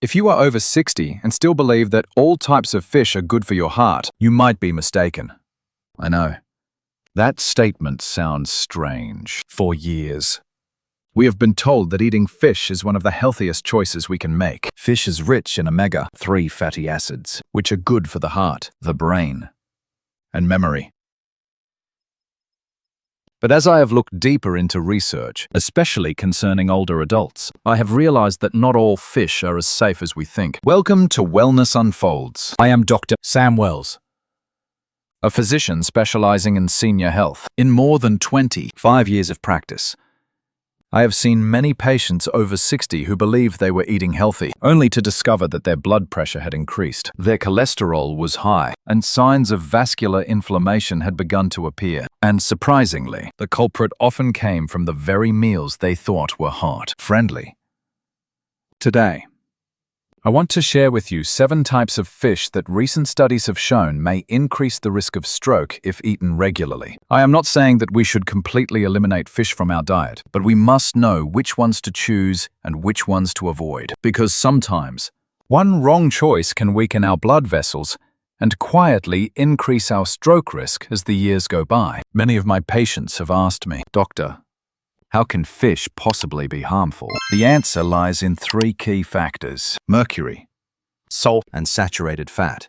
If you are over 60 and still believe that all types of fish are good for your heart, you might be mistaken. I know. That statement sounds strange. For years, we have been told that eating fish is one of the healthiest choices we can make. Fish is rich in omega-3 fatty acids, which are good for the heart, the brain, and memory. But as I have looked deeper into research, especially concerning older adults, I have realized that not all fish are as safe as we think. Welcome to Wellness Unfolds. I am Dr. Sam Wells, a physician specializing in senior health. In more than 25 years of practice, I have seen many patients over 60 who believed they were eating healthy, only to discover that their blood pressure had increased, their cholesterol was high, and signs of vascular inflammation had begun to appear. And surprisingly, the culprit often came from the very meals they thought were heart-friendly. Today, I want to share with you 7 types of fish that recent studies have shown may increase the risk of stroke if eaten regularly. I am not saying that we should completely eliminate fish from our diet, but we must know which ones to choose and which ones to avoid, because sometimes one wrong choice can weaken our blood vessels and quietly increase our stroke risk as the years go by. Many of my patients have asked me, "Doctor, how can fish possibly be harmful?" The answer lies in 3 key factors: mercury, salt, and saturated fat.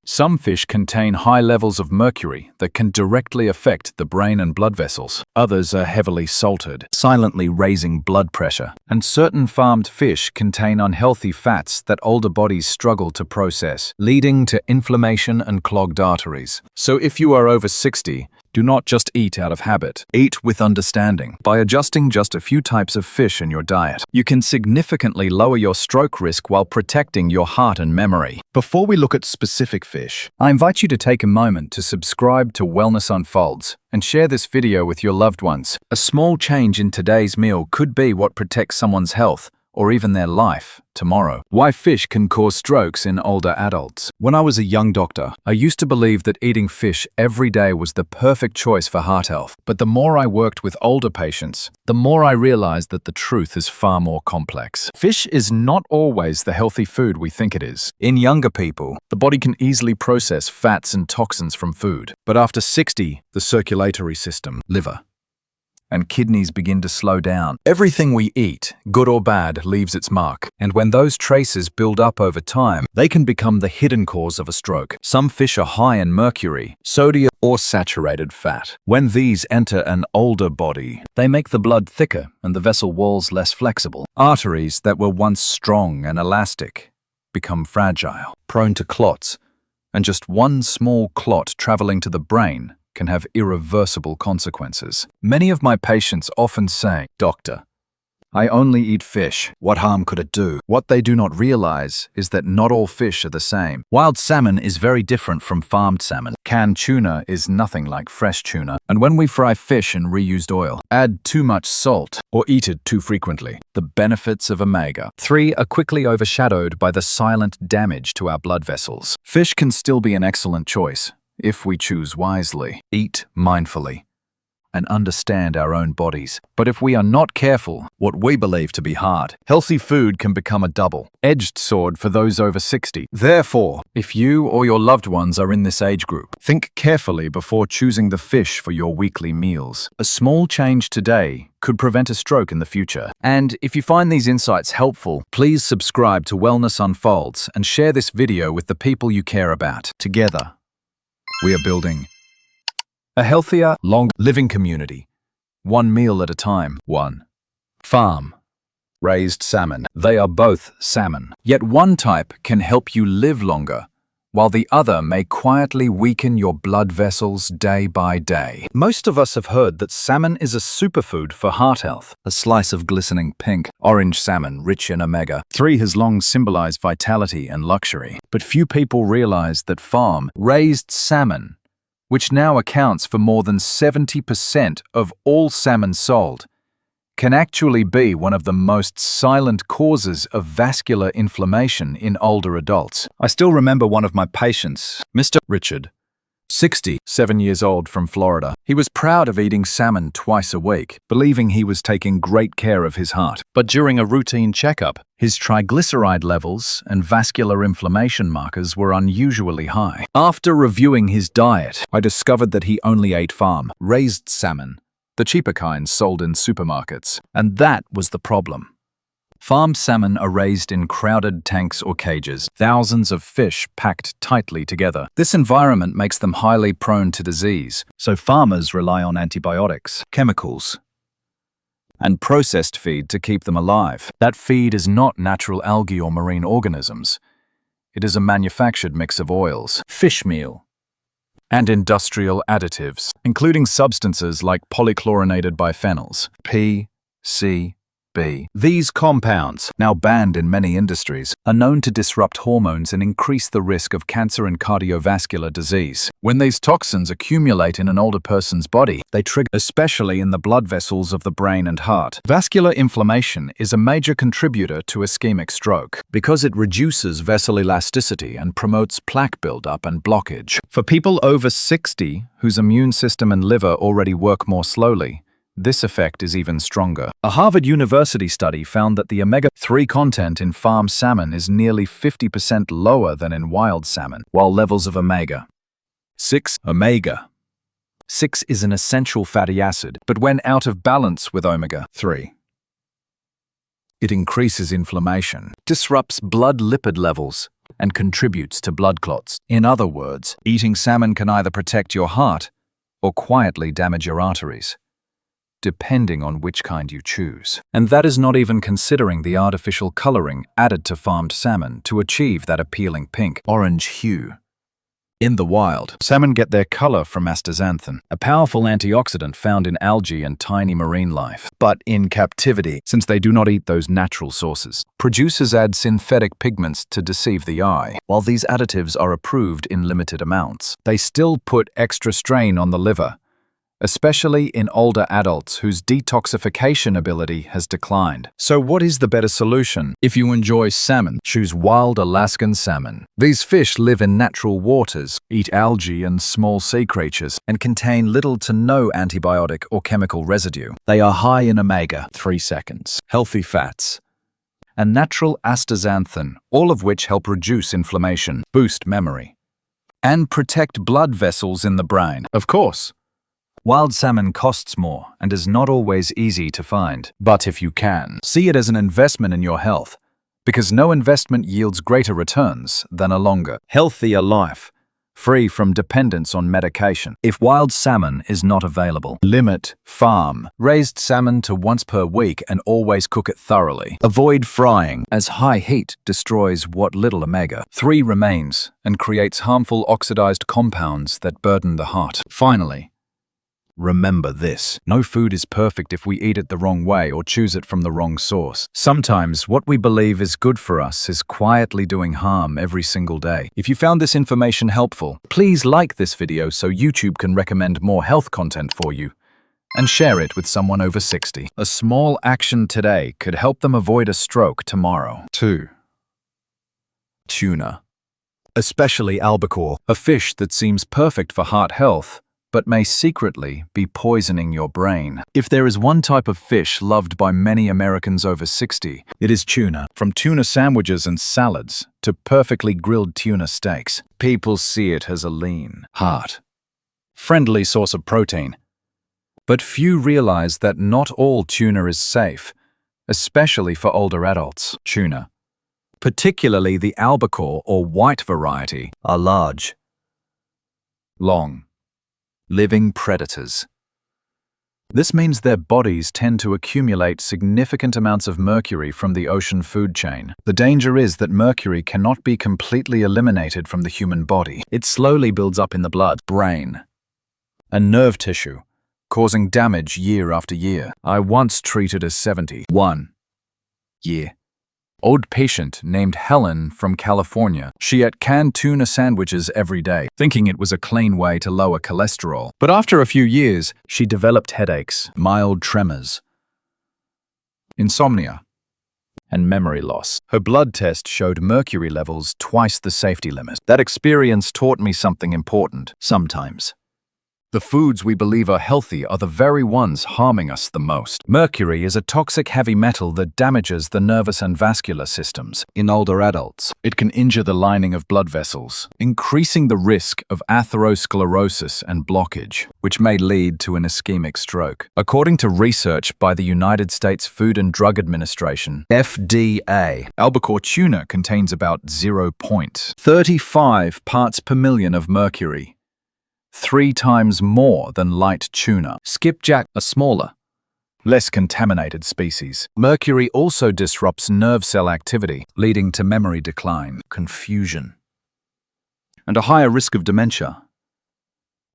Some fish contain high levels of mercury that can directly affect the brain and blood vessels. Others are heavily salted, silently raising blood pressure. And certain farmed fish contain unhealthy fats that older bodies struggle to process, leading to inflammation and clogged arteries. So if you are over 60, do not just eat out of habit. Eat with understanding. By adjusting just a few types of fish in your diet, you can significantly lower your stroke risk while protecting your heart and memory. Before we look at specific fish, I invite you to take a moment to subscribe to Wellness Unfolds and share this video with your loved ones. A small change in today's meal could be what protects someone's health or even their life tomorrow. Why fish can cause strokes in older adults. When I was a young doctor, I used to believe that eating fish every day was the perfect choice for heart health. But the more I worked with older patients, the more I realized that the truth is far more complex. Fish is not always the healthy food we think it is. In younger people, the body can easily process fats and toxins from food. But after 60, the circulatory system, liver, and kidneys begin to slow down. Everything we eat, good or bad, leaves its mark. And when those traces build up over time, they can become the hidden cause of a stroke. Some fish are high in mercury, sodium, or saturated fat. When these enter an older body, they make the blood thicker and the vessel walls less flexible. Arteries that were once strong and elastic become fragile, prone to clots, and just one small clot traveling to the brain can have irreversible consequences. Many of my patients often say, "Doctor, I only eat fish. What harm could it do?" What they do not realize is that not all fish are the same. Wild salmon is very different from farmed salmon. Canned tuna is nothing like fresh tuna. And when we fry fish in reused oil, add too much salt, or eat it too frequently, the benefits of omega-3 are quickly overshadowed by the silent damage to our blood vessels. Fish can still be an excellent choice if we choose wisely, eat mindfully, and understand our own bodies. But if we are not careful, what we believe to be hard, healthy food can become a double-edged sword for those over 60. Therefore, if you or your loved ones are in this age group, think carefully before choosing the fish for your weekly meals. A small change today could prevent a stroke in the future. And if you find these insights helpful, please subscribe to Wellness Unfolds and share this video with the people you care about. Together, we are building a healthier, long-living community, one meal at a time. 1. Farm raised salmon. They are both salmon, yet one type can help you live longer, while the other may quietly weaken your blood vessels day by day. Most of us have heard that salmon is a superfood for heart health. A slice of glistening pink, orange salmon rich in omega-3 has long symbolized vitality and luxury. But few people realize that farm-raised salmon, which now accounts for more than 70% of all salmon sold, can actually be one of the most silent causes of vascular inflammation in older adults. I still remember one of my patients, Mr. Richard, 67 years old from Florida. He was proud of eating salmon twice a week, believing he was taking great care of his heart. But during a routine checkup, his triglyceride levels and vascular inflammation markers were unusually high. After reviewing his diet, I discovered that he only ate farm-raised salmon, the cheaper kinds sold in supermarkets. And that was the problem. Farmed salmon are raised in crowded tanks or cages, thousands of fish packed tightly together. This environment makes them highly prone to disease, so farmers rely on antibiotics, chemicals, and processed feed to keep them alive. That feed is not natural algae or marine organisms. It is a manufactured mix of oils, fish meal, and industrial additives, including substances like polychlorinated biphenyls, PCB. These compounds, now banned in many industries, are known to disrupt hormones and increase the risk of cancer and cardiovascular disease. When these toxins accumulate in an older person's body, they trigger, especially in the blood vessels of the brain and heart. Vascular inflammation is a major contributor to ischemic stroke because it reduces vessel elasticity and promotes plaque buildup and blockage. For people over 60 whose immune system and liver already work more slowly, this effect is even stronger. A Harvard University study found that the omega-3 content in farm salmon is nearly 50% lower than in wild salmon, while levels of omega-6 is an essential fatty acid, but when out of balance with omega-3, it increases inflammation, disrupts blood lipid levels, and contributes to blood clots. In other words, eating salmon can either protect your heart or quietly damage your arteries, depending on which kind you choose. And that is not even considering the artificial coloring added to farmed salmon to achieve that appealing pink-orange hue. In the wild, salmon get their color from astaxanthin, a powerful antioxidant found in algae and tiny marine life. But in captivity, since they do not eat those natural sources, producers add synthetic pigments to deceive the eye. While these additives are approved in limited amounts, they still put extra strain on the liver, especially in older adults whose detoxification ability has declined. So what is the better solution? If you enjoy salmon, choose wild Alaskan salmon. These fish live in natural waters, eat algae and small sea creatures, and contain little to no antibiotic or chemical residue. They are high in omega-3 healthy fats, and natural astaxanthin, all of which help reduce inflammation, boost memory, and protect blood vessels in the brain. Of course, wild salmon costs more and is not always easy to find. But if you can, see it as an investment in your health, because no investment yields greater returns than a longer, healthier life, free from dependence on medication. If wild salmon is not available, limit farm-raised salmon to once per week and always cook it thoroughly. Avoid frying, as high heat destroys what little omega-3 remains and creates harmful oxidized compounds that burden the heart. Finally, remember this: no food is perfect if we eat it the wrong way or choose it from the wrong source. Sometimes what we believe is good for us is quietly doing harm every single day. If you found this information helpful, please like this video so YouTube can recommend more health content for you, and share it with someone over 60. A small action today could help them avoid a stroke tomorrow. 2. Tuna, especially albacore, a fish that seems perfect for heart health, but may secretly be poisoning your brain. If there is one type of fish loved by many Americans over 60, it is tuna. From tuna sandwiches and salads to perfectly grilled tuna steaks, people see it as a lean, heart-friendly source of protein. But few realize that not all tuna is safe, especially for older adults. Tuna, particularly the albacore or white variety, are large, long, living predators. This means their bodies tend to accumulate significant amounts of mercury from the ocean food chain. The danger is that mercury cannot be completely eliminated from the human body. It slowly builds up in the blood, brain, and nerve tissue, causing damage year after year. I once treated a 71-year-old patient named Helen from California. She ate canned tuna sandwiches every day, thinking it was a clean way to lower cholesterol. But after a few years, she developed headaches, mild tremors, insomnia, and memory loss. Her blood test showed mercury levels twice the safety limit. That experience taught me something important. Sometimes the foods we believe are healthy are the very ones harming us the most. Mercury is a toxic heavy metal that damages the nervous and vascular systems. In older adults, it can injure the lining of blood vessels, increasing the risk of atherosclerosis and blockage, which may lead to an ischemic stroke. According to research by the United States Food and Drug Administration, FDA, Albacore tuna contains about 0.35 parts per million of mercury, 3 times more than light tuna. Skipjack, a smaller, less contaminated species. Mercury also disrupts nerve cell activity, leading to memory decline, confusion, and a higher risk of dementia.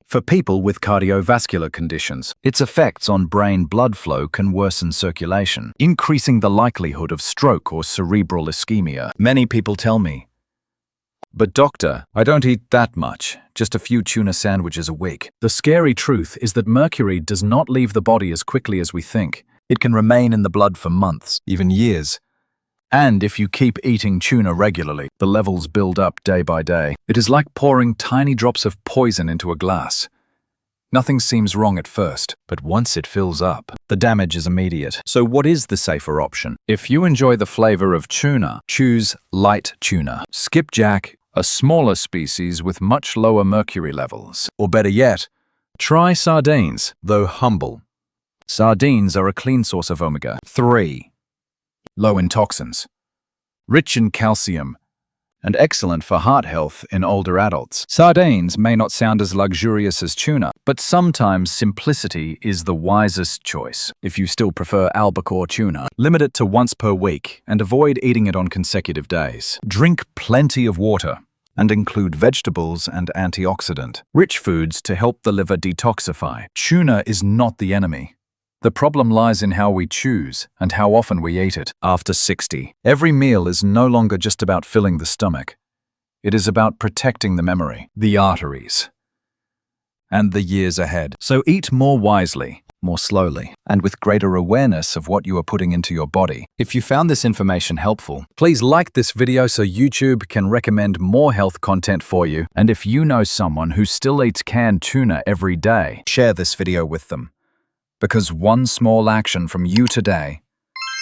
For people with cardiovascular conditions, its effects on brain blood flow can worsen circulation, increasing the likelihood of stroke or cerebral ischemia. Many people tell me, "But doctor, I don't eat that much, just a few tuna sandwiches a week." The scary truth is that mercury does not leave the body as quickly as we think. It can remain in the blood for months, even years. And if you keep eating tuna regularly, the levels build up day by day. It is like pouring tiny drops of poison into a glass. Nothing seems wrong at first, but once it fills up, the damage is immediate. So what is the safer option? If you enjoy the flavor of tuna, choose light tuna. Skipjack, a smaller species with much lower mercury levels. Or better yet, try sardines, though humble. Sardines are a clean source of omega-3, low in toxins, rich in calcium, and excellent for heart health in older adults. Sardines may not sound as luxurious as tuna, but sometimes simplicity is the wisest choice. If you still prefer albacore tuna, limit it to once per week and avoid eating it on consecutive days. Drink plenty of water and include vegetables and antioxidant-rich foods to help the liver detoxify. Tuna is not the enemy. The problem lies in how we choose and how often we eat it. After 60, every meal is no longer just about filling the stomach. It is about protecting the memory, the arteries, and the years ahead. So eat more wisely, more slowly, and with greater awareness of what you are putting into your body. If you found this information helpful, please like this video so YouTube can recommend more health content for you. And if you know someone who still eats canned tuna every day, share this video with them. Because one small action from you today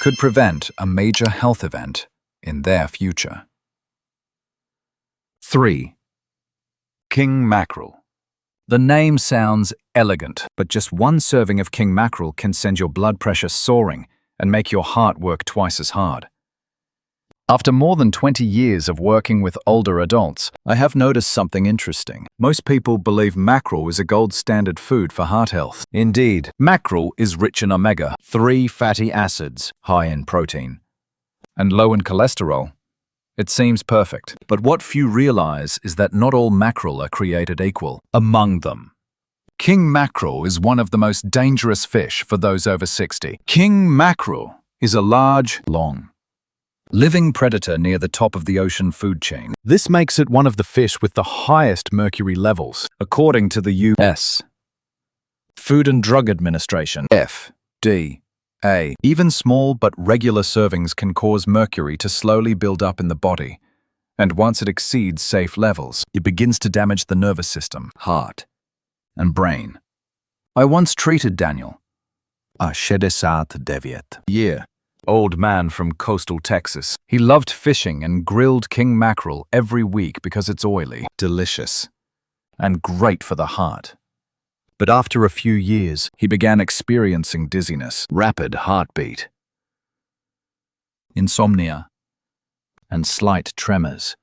could prevent a major health event in their future. 3. King mackerel. The name sounds elegant, but just one serving of king mackerel can send your blood pressure soaring and make your heart work twice as hard. After more than 20 years of working with older adults, I have noticed something interesting. Most people believe mackerel is a gold standard food for heart health. Indeed, mackerel is rich in omega-3 fatty acids, high in protein, and low in cholesterol. It seems perfect. But what few realize is that not all mackerel are created equal. Among them, king mackerel is one of the most dangerous fish for those over 60. King mackerel is a large, long, living predator near the top of the ocean food chain. This makes it one of the fish with the highest mercury levels, according to the U.S. Food and Drug Administration, FDA. Even small but regular servings can cause mercury to slowly build up in the body, and once it exceeds safe levels, it begins to damage the nervous system, heart, and brain. I once treated Daniel, a 69-year-old man from coastal Texas. He loved fishing and grilled king mackerel every week because it's oily, delicious, and great for the heart. But after a few years, he began experiencing dizziness, rapid heartbeat, insomnia, and slight tremors.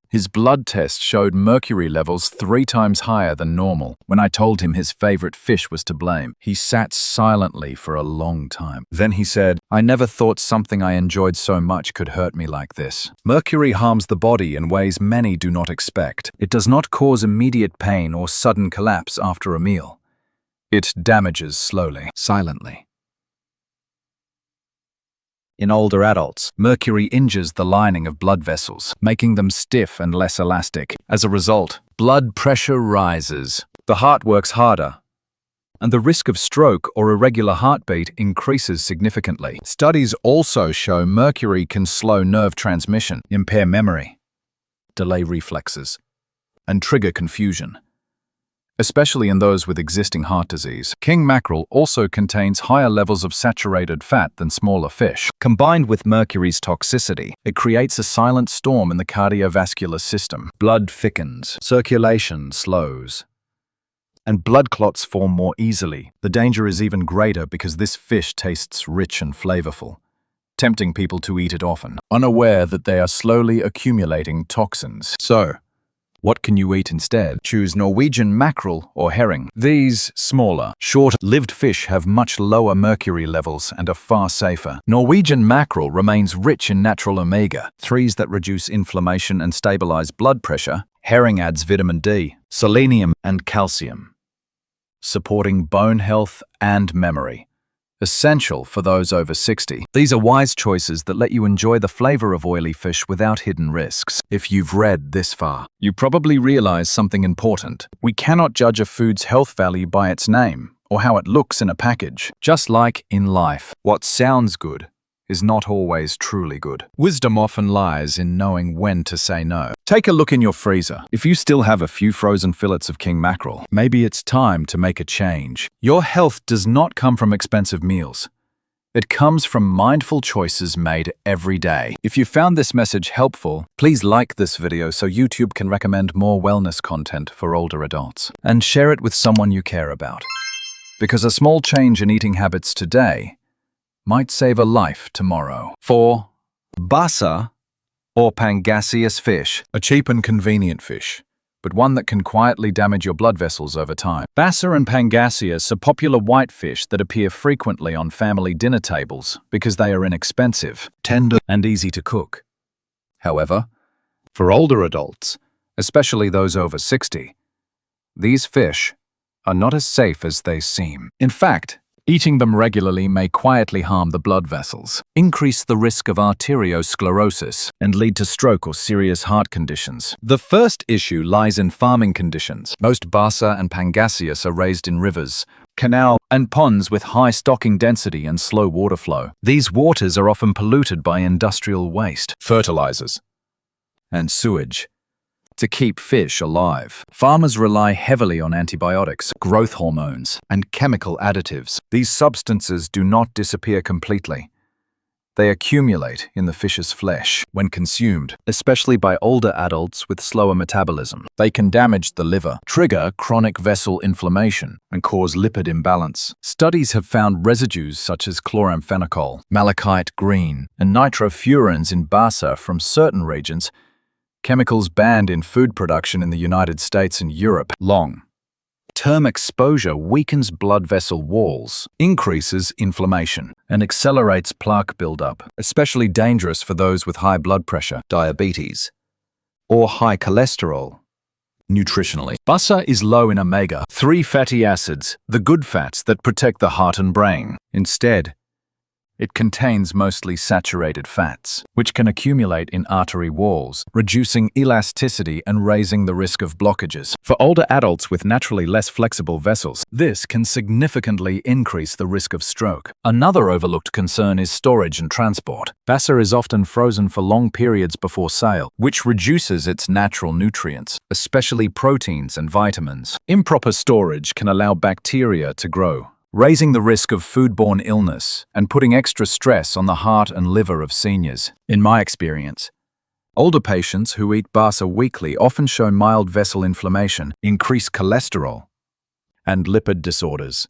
His blood test showed mercury levels 3 times higher than normal. When I told him his favorite fish was to blame, he sat silently for a long time. Then he said, "I never thought something I enjoyed so much could hurt me like this." Mercury harms the body in ways many do not expect. It does not cause immediate pain or sudden collapse after a meal. It damages slowly, silently. In older adults, mercury injures the lining of blood vessels, making them stiff and less elastic. As a result, blood pressure rises. The heart works harder, and the risk of stroke or irregular heartbeat increases significantly. Studies also show mercury can slow nerve transmission, impair memory, delay reflexes, and trigger confusion, especially in those with existing heart disease. King mackerel also contains higher levels of saturated fat than smaller fish. Combined with mercury's toxicity, it creates a silent storm in the cardiovascular system. Blood thickens, circulation slows, and blood clots form more easily. The danger is even greater because this fish tastes rich and flavorful, tempting people to eat it often, unaware that they are slowly accumulating toxins. So, what can you eat instead? Choose Norwegian mackerel or herring. These smaller, short-lived fish have much lower mercury levels and are far safer. Norwegian mackerel remains rich in natural omega-3s that reduce inflammation and stabilize blood pressure. Herring adds vitamin D, selenium, and calcium, supporting bone health and memory, essential for those over 60. These are wise choices that let you enjoy the flavor of oily fish without hidden risks. If you've read this far, you probably realize something important. We cannot judge a food's health value by its name or how it looks in a package. Just like in life, what sounds good is not always truly good. Wisdom often lies in knowing when to say no. Take a look in your freezer. If you still have a few frozen fillets of king mackerel, maybe it's time to make a change. Your health does not come from expensive meals. It comes from mindful choices made every day. If you found this message helpful, please like this video so YouTube can recommend more wellness content for older adults. And share it with someone you care about. Because a small change in eating habits today might save a life tomorrow. 4. Basa, or Pangasius fish, a cheap and convenient fish, but one that can quietly damage your blood vessels over time. Basa and Pangasius are popular white fish that appear frequently on family dinner tables because they are inexpensive, tender, and easy to cook. However, for older adults, especially those over 60, these fish are not as safe as they seem. In fact, eating them regularly may quietly harm the blood vessels, increase the risk of arteriosclerosis, and lead to stroke or serious heart conditions. The first issue lies in farming conditions. Most Basa and Pangasius are raised in rivers, canals, and ponds with high stocking density and slow water flow. These waters are often polluted by industrial waste, fertilizers, and sewage. To keep fish alive, farmers rely heavily on antibiotics, growth hormones, and chemical additives. These substances do not disappear completely. They accumulate in the fish's flesh. When consumed, especially by older adults with slower metabolism, they can damage the liver, trigger chronic vessel inflammation, and cause lipid imbalance. Studies have found residues such as chloramphenicol, malachite green, and nitrofurans in Basa from certain regions, chemicals banned in food production in the United States and Europe. Long-term exposure weakens blood vessel walls, increases inflammation, and accelerates plaque buildup, especially dangerous for those with high blood pressure, diabetes, or high cholesterol. Nutritionally, Basa is low in omega-3 fatty acids, the good fats that protect the heart and brain. Instead, it contains mostly saturated fats, which can accumulate in artery walls, reducing elasticity and raising the risk of blockages. For older adults with naturally less flexible vessels, this can significantly increase the risk of stroke. Another overlooked concern is storage and transport. Basa is often frozen for long periods before sale, which reduces its natural nutrients, especially proteins and vitamins. Improper storage can allow bacteria to grow, raising the risk of foodborne illness and putting extra stress on the heart and liver of seniors. In my experience, older patients who eat Basa weekly often show mild vessel inflammation, increased cholesterol, and lipid disorders,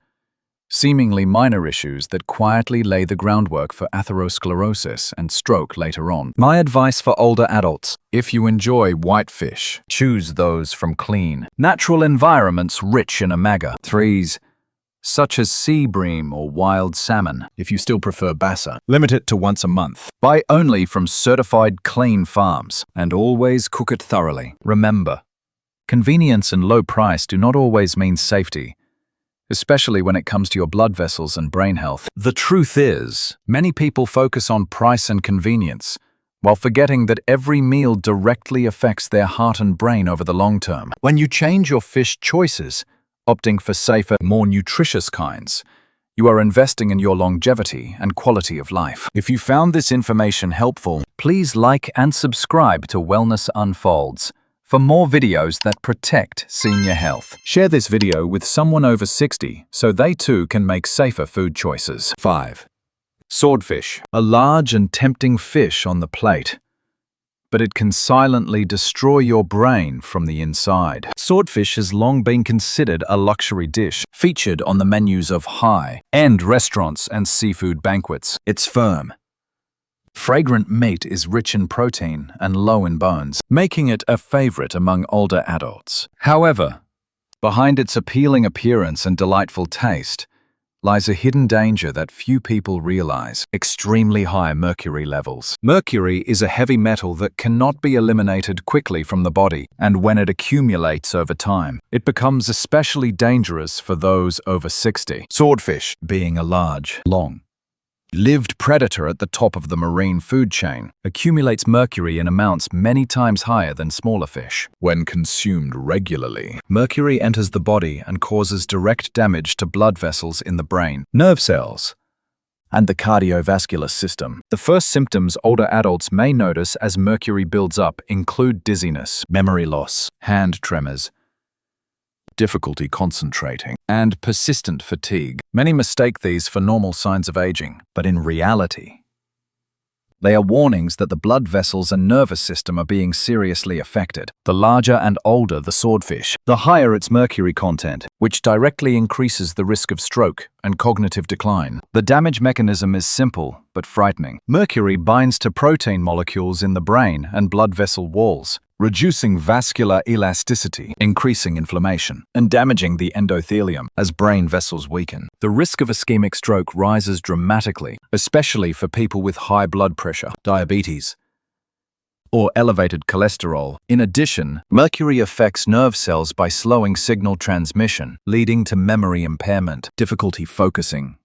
seemingly minor issues that quietly lay the groundwork for atherosclerosis and stroke later on. My advice for older adults: if you enjoy white fish, choose those from clean, natural environments rich in omega-3s, such as sea bream or wild salmon. If you still prefer Basa, limit it to once a month. Buy only from certified clean farms, and always cook it thoroughly. Remember, convenience and low price do not always mean safety, especially when it comes to your blood vessels and brain health. The truth is, many people focus on price and convenience, while forgetting that every meal directly affects their heart and brain over the long term. When you change your fish choices, opting for safer, more nutritious kinds. You are investing in your longevity and quality of life. If you found this information helpful, please like and subscribe to Wellness Unfolds for more videos that protect senior health. Share this video with someone over 60 so they too can make safer food choices. 5. Swordfish, a large and tempting fish on the plate, but it can silently destroy your brain from the inside. Swordfish has long been considered a luxury dish, featured on the menus of high-end restaurants and seafood banquets. It's firm, fragrant meat is rich in protein and low in bones, making it a favorite among older adults. However, behind its appealing appearance and delightful taste lies a hidden danger that few people realize: extremely high mercury levels. Mercury is a heavy metal that cannot be eliminated quickly from the body, and when it accumulates over time, it becomes especially dangerous for those over 60. Swordfish, being a large, long-lived predator at the top of the marine food chain, accumulates mercury in amounts many times higher than smaller fish. When consumed regularly, mercury enters the body and causes direct damage to blood vessels in the brain, nerve cells, and the cardiovascular system. The first symptoms older adults may notice as mercury builds up include dizziness, memory loss, hand tremors, difficulty concentrating, and persistent fatigue. Many mistake these for normal signs of aging, but in reality, they are warnings that the blood vessels and nervous system are being seriously affected. The larger and older the swordfish, the higher its mercury content, which directly increases the risk of stroke and cognitive decline. The damage mechanism is simple but frightening. Mercury binds to protein molecules in the brain and blood vessel walls, reducing vascular elasticity, increasing inflammation, and damaging the endothelium as brain vessels weaken. The risk of ischemic stroke rises dramatically, especially for people with high blood pressure, diabetes, or elevated cholesterol. In addition, mercury affects nerve cells by slowing signal transmission, leading to memory impairment, difficulty focusing,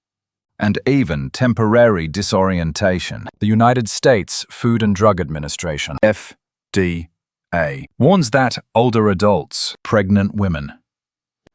and even temporary disorientation. The United States Food and Drug Administration, FDA, warns that older adults, pregnant women,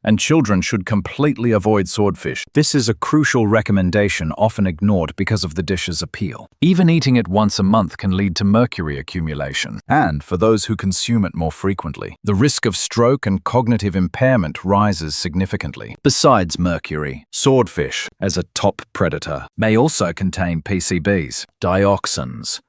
and children should completely avoid swordfish. This is a crucial recommendation often ignored because of the dish's appeal. Even eating it once a month can lead to mercury accumulation, and for those who consume it more frequently, the risk of stroke and cognitive impairment rises significantly. Besides mercury, swordfish, as a top predator, may also contain PCBs, dioxins,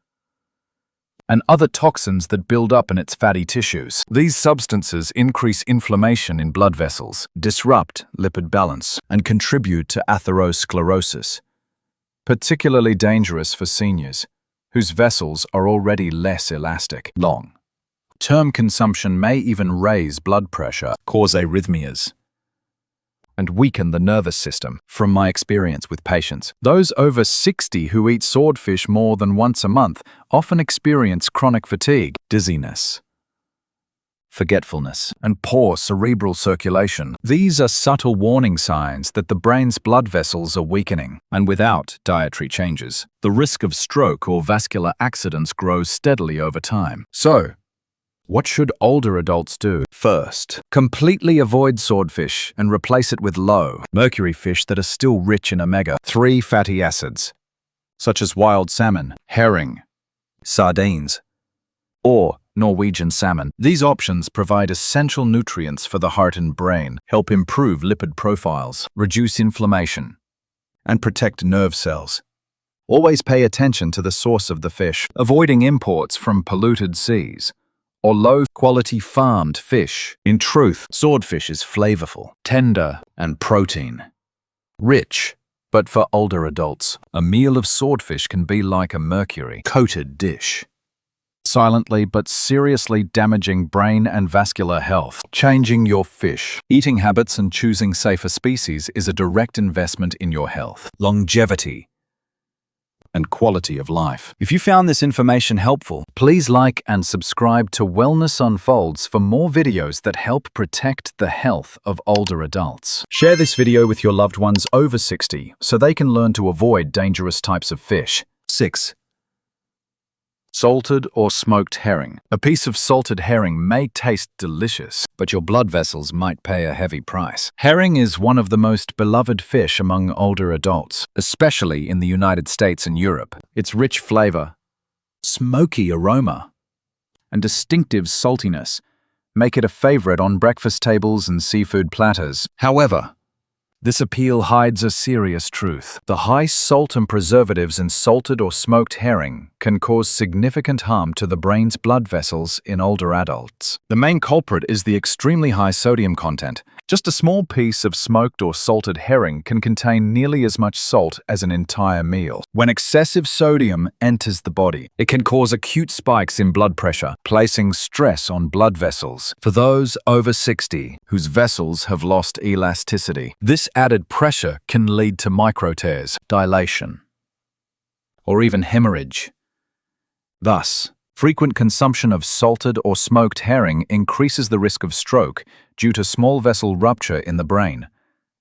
and other toxins that build up in its fatty tissues. These substances increase inflammation in blood vessels, disrupt lipid balance, and contribute to atherosclerosis, particularly dangerous for seniors, whose vessels are already less elastic. Long-term consumption may even raise blood pressure, cause arrhythmias, and weaken the nervous system. From my experience with patients, those over 60 who eat swordfish more than once a month often experience chronic fatigue, dizziness, forgetfulness, and poor cerebral circulation. These are subtle warning signs that the brain's blood vessels are weakening, and without dietary changes, the risk of stroke or vascular accidents grows steadily over time. So, what should older adults do? First, completely avoid swordfish and replace it with low-mercury fish that are still rich in omega-3 fatty acids, such as wild salmon, herring, sardines, or Norwegian salmon. These options provide essential nutrients for the heart and brain, help improve lipid profiles, reduce inflammation, and protect nerve cells. Always pay attention to the source of the fish, avoiding imports from polluted seas or low-quality farmed fish. In truth, swordfish is flavorful, tender, and protein-rich. But for older adults, a meal of swordfish can be like a mercury-coated dish, silently but seriously damaging brain and vascular health. Changing your fish eating habits and choosing safer species is a direct investment in your health, longevity, and quality of life. If you found this information helpful, please like and subscribe to Wellness Unfolds for more videos that help protect the health of older adults. Share this video with your loved ones over 60 so they can learn to avoid dangerous types of fish. 6. Salted or smoked herring. A piece of salted herring may taste delicious, But your blood vessels might pay a heavy price. herring is one of the most beloved fish among older adults, especially in the United States and Europe. Its rich flavor, smoky aroma, and distinctive saltiness make it a favorite on breakfast tables and seafood platters. However, this appeal hides a serious truth. The high salt and preservatives in salted or smoked herring can cause significant harm to the brain's blood vessels in older adults. The main culprit is the extremely high sodium content. Just a small piece of smoked or salted herring can contain nearly as much salt as an entire meal. When excessive sodium enters the body, it can cause acute spikes in blood pressure, placing stress on blood vessels. For those over 60 whose vessels have lost elasticity, this added pressure can lead to microtears, dilation, or even hemorrhage. Thus, frequent consumption of salted or smoked herring increases the risk of stroke due to small vessel rupture in the brain,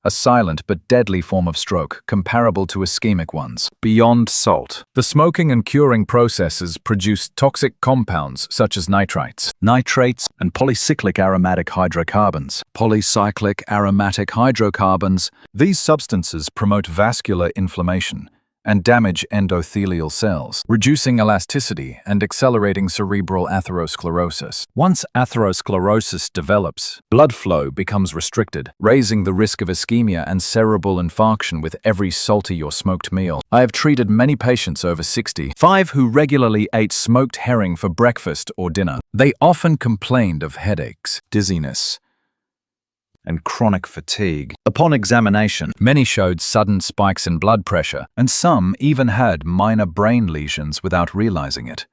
a silent but deadly form of stroke comparable to ischemic ones. Beyond salt, the smoking and curing processes produce toxic compounds such as nitrates, and polycyclic aromatic hydrocarbons. These substances promote vascular inflammation and damage endothelial cells, reducing elasticity and accelerating cerebral atherosclerosis. Once atherosclerosis develops, blood flow becomes restricted, raising the risk of ischemia and cerebral infarction with every salty or smoked meal. I have treated many patients over 65 who regularly ate smoked herring for breakfast or dinner. They often complained of headaches, dizziness, and chronic fatigue. Upon examination, many showed sudden spikes in blood pressure, and some even had minor brain lesions without realizing it.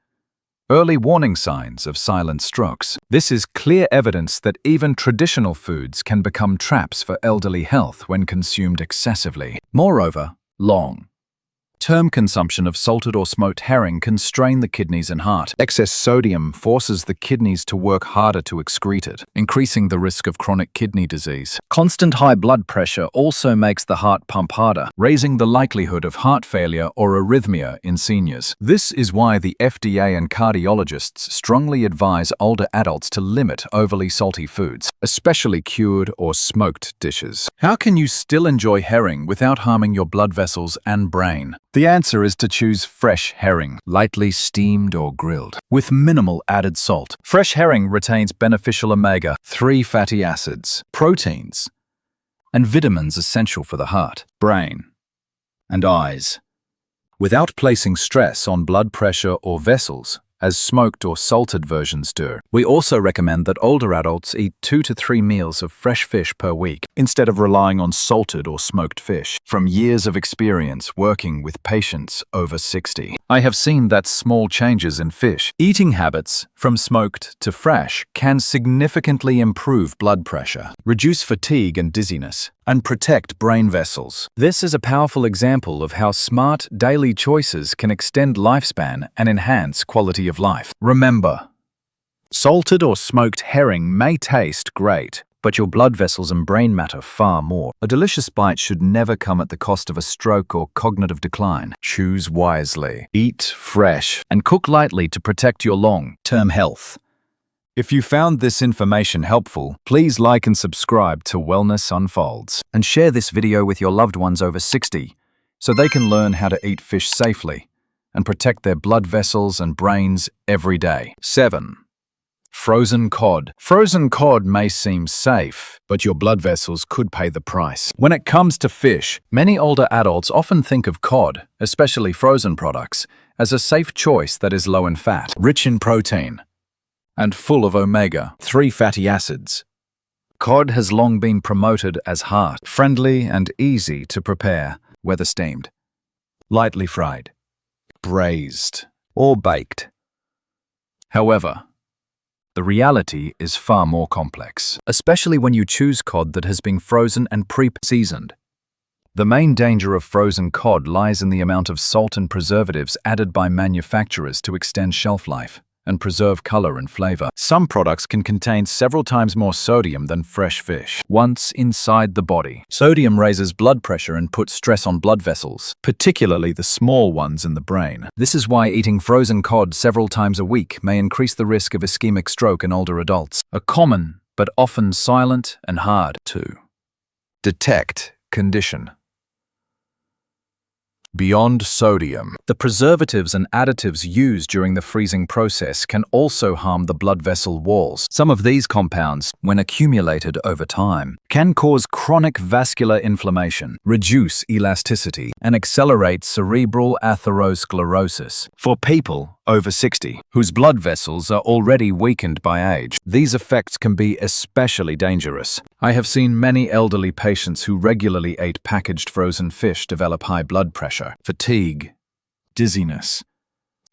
Early warning signs of silent strokes. This is clear evidence that even traditional foods can become traps for elderly health when consumed excessively. Moreover, long-term consumption of salted or smoked herring can strain the kidneys and heart. Excess sodium forces the kidneys to work harder to excrete it, increasing the risk of chronic kidney disease. Constant high blood pressure also makes the heart pump harder, raising the likelihood of heart failure or arrhythmia in seniors. This is why the FDA and cardiologists strongly advise older adults to limit overly salty foods, especially cured or smoked dishes. How can you still enjoy herring without harming your blood vessels and brain? The answer is to choose fresh herring, lightly steamed or grilled, with minimal added salt. Fresh herring retains beneficial omega-3 fatty acids, proteins, and vitamins essential for the heart, brain, and eyes, without placing stress on blood pressure or vessels, as smoked or salted versions do. We also recommend that older adults eat 2 to 3 meals of fresh fish per week, instead of relying on salted or smoked fish. From years of experience working with patients over 60, I have seen that small changes in fish eating habits, from smoked to fresh, can significantly improve blood pressure, reduce fatigue and dizziness, and protect brain vessels. This is a powerful example of how smart daily choices can extend lifespan and enhance quality of life. Remember, salted or smoked herring may taste great, but your blood vessels and brain matter far more. A delicious bite should never come at the cost of a stroke or cognitive decline. Choose wisely, eat fresh, and cook lightly to protect your long-term health. If you found this information helpful, please like and subscribe to Wellness Unfolds, and share this video with your loved ones over 60 so they can learn how to eat fish safely and protect their blood vessels and brains every day. 7. Frozen cod. Frozen cod may seem safe, but your blood vessels could pay the price. When it comes to fish, many older adults often think of cod, especially frozen products, as a safe choice that is low in fat, rich in protein, and full of omega-3 fatty acids. Cod has long been promoted as heart-friendly and easy to prepare, whether steamed, lightly fried, braised, or baked. However, the reality is far more complex, especially when you choose cod that has been frozen and pre-seasoned. The main danger of frozen cod lies in the amount of salt and preservatives added by manufacturers to extend shelf life. and preserve color and flavor. Some products can contain several times more sodium than fresh fish. Once inside the body, sodium raises blood pressure and puts stress on blood vessels, particularly the small ones in the brain. This is why eating frozen cod several times a week may increase the risk of ischemic stroke in older adults. A common, but often silent and hard to detect condition. Beyond sodium, the preservatives and additives used during the freezing process can also harm the blood vessel walls. Some of these compounds, when accumulated over time, can cause chronic vascular inflammation, reduce elasticity, and accelerate cerebral atherosclerosis. For people over 60, whose blood vessels are already weakened by age, these effects can be especially dangerous. I have seen many elderly patients who regularly ate packaged frozen fish develop high blood pressure, fatigue, dizziness,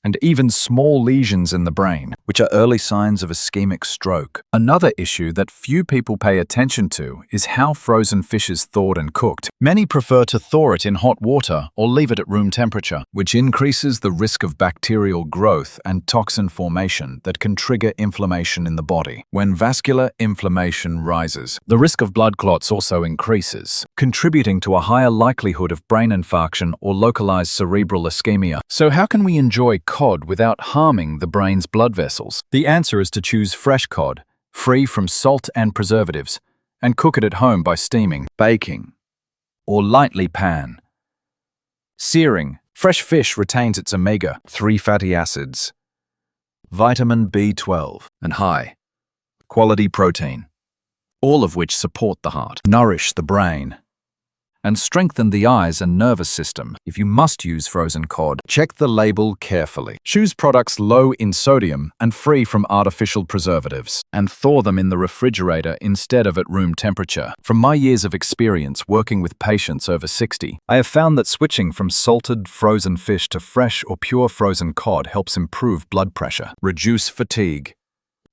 and even small lesions in the brain, which are early signs of ischemic stroke. Another issue that few people pay attention to is how frozen fish is thawed and cooked. Many prefer to thaw it in hot water or leave it at room temperature, which increases the risk of bacterial growth and toxin formation that can trigger inflammation in the body. When vascular inflammation rises, the risk of blood clots also increases, contributing to a higher likelihood of brain infarction or localized cerebral ischemia. So how can we enjoy cod without harming the brain's blood vessels? The answer is to choose fresh cod, free from salt and preservatives, and cook it at home by steaming, baking, or lightly pan. Searing. Fresh fish retains its omega-3 fatty acids, vitamin B12, and high-quality protein, all of which support the heart, nourish the brain, and strengthen the eyes and nervous system. If you must use frozen cod, check the label carefully. Choose products low in sodium and free from artificial preservatives, and thaw them in the refrigerator instead of at room temperature. From my years of experience working with patients over 60, I have found that switching from salted frozen fish to fresh or pure frozen cod helps improve blood pressure, reduce fatigue,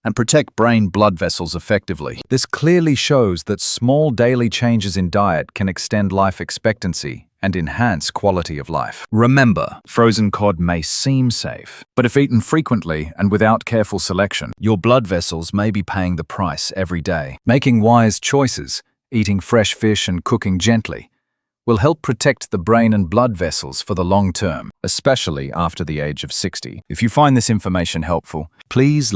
and protect brain blood vessels effectively. This clearly shows that small daily changes in diet can extend life expectancy and enhance quality of life. Remember, frozen cod may seem safe, but if eaten frequently and without careful selection, your blood vessels may be paying the price every day. Making wise choices, eating fresh fish and cooking gently, will help protect the brain and blood vessels for the long term, especially after the age of 60. If you find this information helpful, please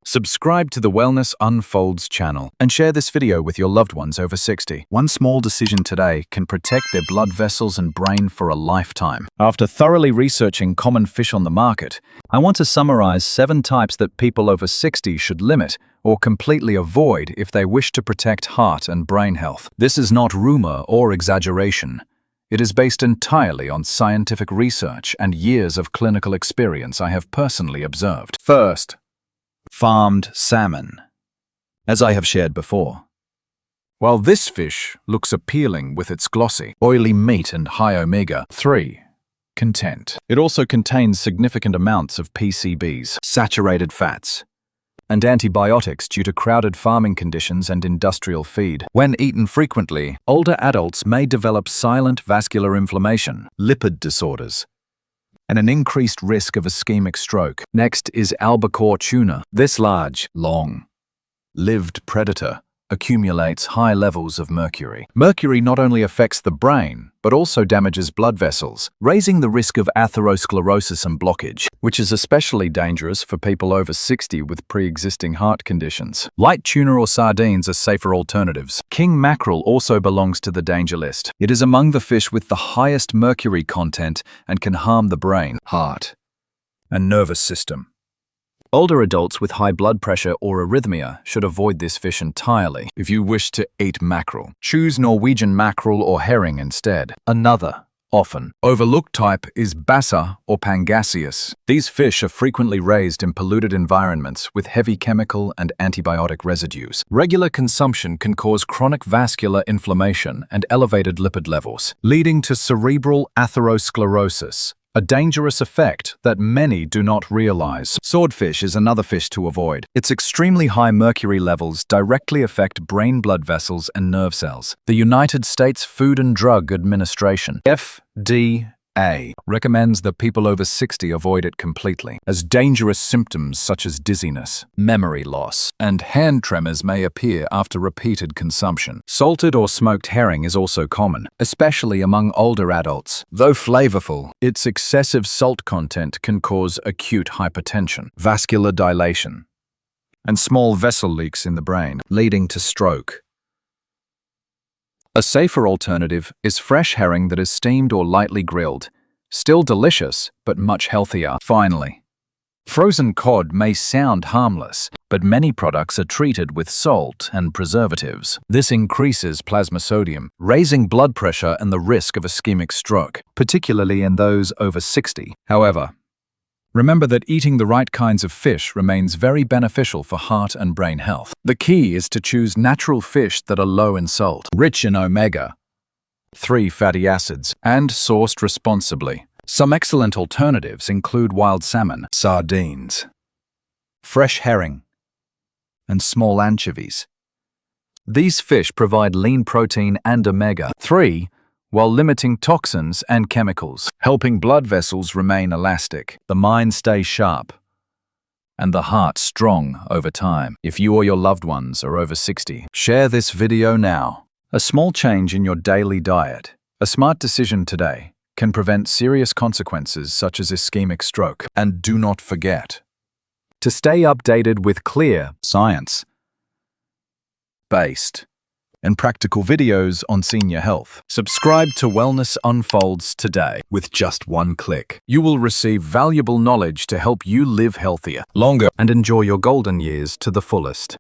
subscribe to the Wellness Unfolds channel and share this video with your loved ones over 60. One small decision today can protect their blood vessels and brain for a lifetime. After thoroughly researching common fish on the market, I want to summarize 7 types that people over 60 should limit or completely avoid if they wish to protect heart and brain health. This is not rumor or exaggeration. It is based entirely on scientific research and years of clinical experience I have personally observed. First, farmed salmon. As I have shared before, while this fish looks appealing with its glossy, oily meat and high omega-3 content, it also contains significant amounts of PCBs, saturated fats, and antibiotics due to crowded farming conditions and industrial feed. When eaten frequently, older adults may develop silent vascular inflammation, lipid disorders, and an increased risk of ischemic stroke. Next is albacore tuna. This large, long-lived predator accumulates high levels of mercury. Mercury not only affects the brain, but also damages blood vessels, raising the risk of atherosclerosis and blockage, which is especially dangerous for people over 60 with pre-existing heart conditions. Light tuna or sardines are safer alternatives. King mackerel also belongs to the danger list. It is among the fish with the highest mercury content and can harm the brain, heart, and nervous system. Older adults with high blood pressure or arrhythmia should avoid this fish entirely. If you wish to eat mackerel, choose Norwegian mackerel or herring instead. Another, often overlooked type is Basa or Pangasius. These fish are frequently raised in polluted environments with heavy chemical and antibiotic residues. Regular consumption can cause chronic vascular inflammation and elevated lipid levels, leading to cerebral atherosclerosis, a dangerous effect that many do not realize. Swordfish is another fish to avoid. Its extremely high mercury levels directly affect brain blood vessels and nerve cells. The United States Food and Drug Administration, FDA, A recommends that people over 60 avoid it completely, as dangerous symptoms such as dizziness, memory loss, and hand tremors may appear after repeated consumption. Salted or smoked herring is also common, especially among older adults. Though flavorful, its excessive salt content can cause acute hypertension, vascular dilation, and small vessel leaks in the brain, leading to stroke. A safer alternative is fresh herring that is steamed or lightly grilled. Still delicious, but much healthier. Finally, frozen cod may sound harmless, but many products are treated with salt and preservatives. This increases plasma sodium, raising blood pressure and the risk of ischemic stroke, particularly in those over 60. However, remember that eating the right kinds of fish remains very beneficial for heart and brain health. The key is to choose natural fish that are low in salt, rich in omega-3 fatty acids, and sourced responsibly. Some excellent alternatives include wild salmon, sardines, fresh herring, and small anchovies. These fish provide lean protein and omega-3, while limiting toxins and chemicals, helping blood vessels remain elastic, the mind stay sharp, and the heart strong over time. If you or your loved ones are over 60, share this video now. A small change in your daily diet, a smart decision today, can prevent serious consequences such as ischemic stroke. And do not forget to stay updated with clear, science-based, and practical videos on senior health. Subscribe to Wellness Unfolds today. With just one click, you will receive valuable knowledge to help you live healthier, longer, and enjoy your golden years to the fullest.